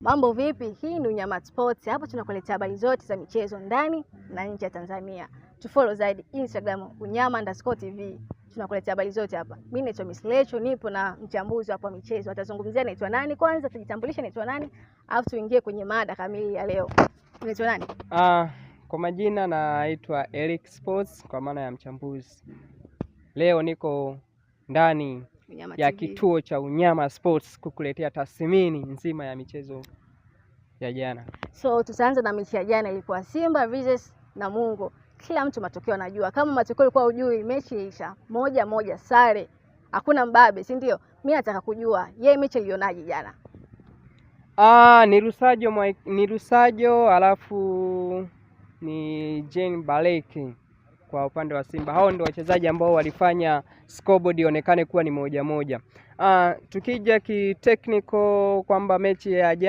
Mambo vipi? Hii ni Unyama Sports. Hapa tunakuletea habari zote za michezo ndani na nje ya Tanzania. Tufollow zaidi Instagram unyama_tv. Tunakuletea habari zote hapa. Mimi naitwa Miss Lecho, nipo na mchambuzi hapa michezo. Atazungumzia naitwa nani kwanza, tujitambulishe naitwa nani, alafu tuingie kwenye mada kamili ya leo. Naitwa nani? Kwa majina naitwa Eric Sports kwa maana ya mchambuzi. Leo niko ndani ya kituo cha Unyama Sports kukuletea tathmini nzima ya michezo ya jana. So tutaanza na mechi ya jana, ilikuwa Simba versus Namungo. Kila mtu matokeo anajua. Kama matokeo ilikuwa hujui, mechi ilisha 1-1 sare. Hakuna mbabe, si ndio? Mimi nataka kujua yeye mechi ilionaje jana. Ni Rusajo alafu ni Jane Baleki kwa upande wa Simba. Hao ndio wachezaji ambao walifanya scoreboard ionekane kuwa ni 1-1. Tukija ki technical kwamba mechi ya jana